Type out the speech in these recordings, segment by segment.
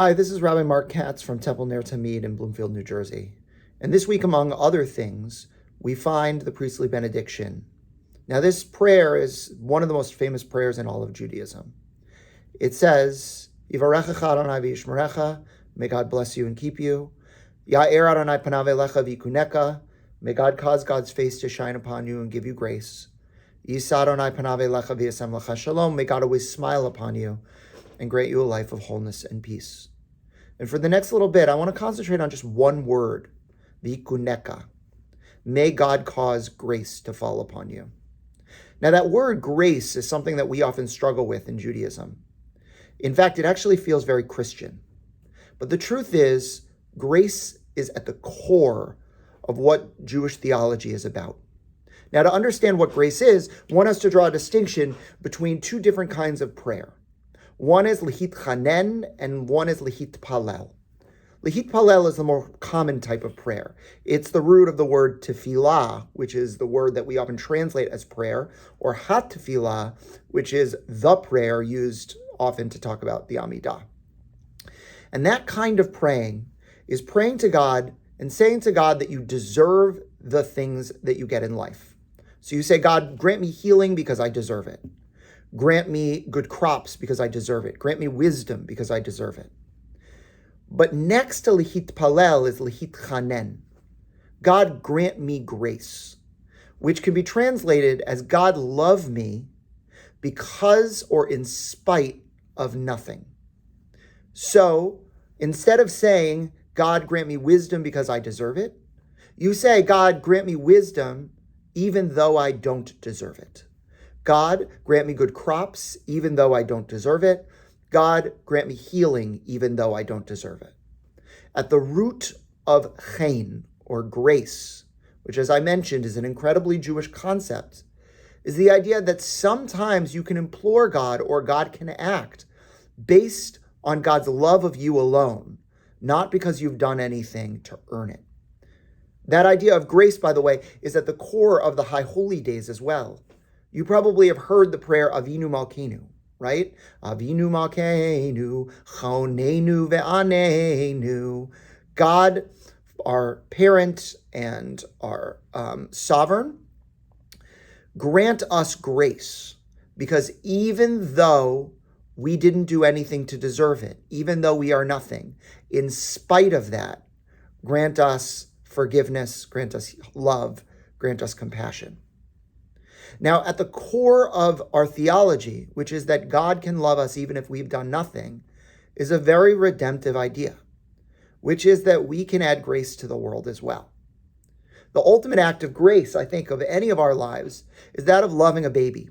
Hi, this is Rabbi Marc Katz from Temple Ner Tamid in Bloomfield, New Jersey. And this week, among other things, we find the Priestly Benediction. Now, this prayer is one of the most famous prayers in all of Judaism. It says, Yivarechecha Adonai v'yishmerecha, may God bless you and keep you. Ya'er Adonai panav elecha v'yikuneka, may God cause God's face to shine upon you and give you grace. Yisa Adonai panav elecha v'yasem lecha shalom, may God always smile upon you and grant you a life of wholeness and peace. And for the next little bit, I want to concentrate on just one word, v'yikuneka. May God cause grace to fall upon you. Now, that word grace is something that we often struggle with in Judaism. In fact, it actually feels very Christian. But the truth is, grace is at the core of what Jewish theology is about. Now, to understand what grace is, one has to draw a distinction between two different kinds of prayer. One is lihit chanen and one is lihit palel. Lihit palel is the more common type of prayer. It's the root of the word tefillah, which is the word that we often translate as prayer, or hat tefillah, which is the prayer used often to talk about the Amidah. And that kind of praying is praying to God and saying to God that you deserve the things that you get in life. So you say, God, grant me healing because I deserve it. Grant me good crops because I deserve it. Grant me wisdom because I deserve it. But next to lihit palel is lihit chanen. God, grant me grace, which can be translated as God love me because or in spite of nothing. So instead of saying, God, grant me wisdom because I deserve it, you say, God, grant me wisdom even though I don't deserve it. God, grant me good crops, even though I don't deserve it. God, grant me healing, even though I don't deserve it. At the root of chen, or grace, which, as I mentioned, is an incredibly Jewish concept, is the idea that sometimes you can implore God or God can act based on God's love of you alone, not because you've done anything to earn it. That idea of grace, by the way, is at the core of the High Holy Days as well. You probably have heard the prayer Avinu Malkeinu, right? Avinu Malkeinu, Chonenu ve'anenu. God, our parent and our sovereign, grant us grace, because even though we didn't do anything to deserve it, even though we are nothing, in spite of that, grant us forgiveness, grant us love, grant us compassion. Now, at the core of our theology, which is that God can love us even if we've done nothing, is a very redemptive idea, which is that we can add grace to the world as well. The ultimate act of grace, I think, of any of our lives is that of loving a baby.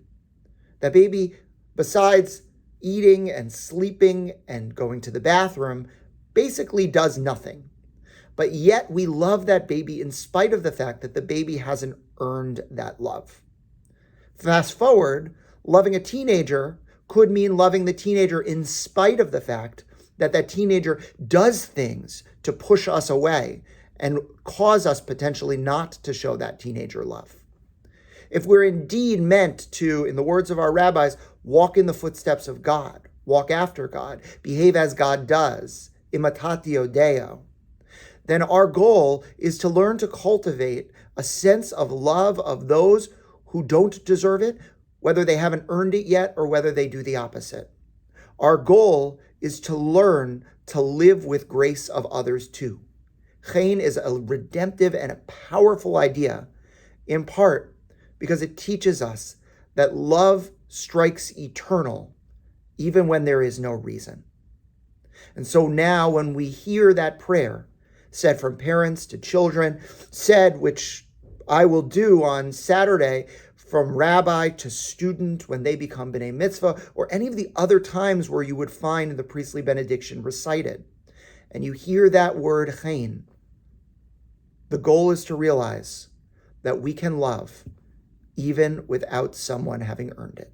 That baby, besides eating and sleeping and going to the bathroom, basically does nothing. But yet we love that baby in spite of the fact that the baby hasn't earned that love. Fast forward, loving a teenager could mean loving the teenager in spite of the fact that that teenager does things to push us away and cause us potentially not to show that teenager love. If we're indeed meant to, in the words of our rabbis, walk in the footsteps of God, walk after God, behave as God does, imitatio Deo, then our goal is to learn to cultivate a sense of love of those who don't deserve it, whether they haven't earned it yet or whether they do the opposite. Our goal is to learn to live with grace of others too. Chen is a redemptive and a powerful idea, in part because it teaches us that love strikes eternal, even when there is no reason. And so now when we hear that prayer, said from parents to children, said, which I will do on Saturday, from rabbi to student when they become B'nai Mitzvah, or any of the other times where you would find the Priestly Benediction recited, and you hear that word chen, the goal is to realize that we can love even without someone having earned it.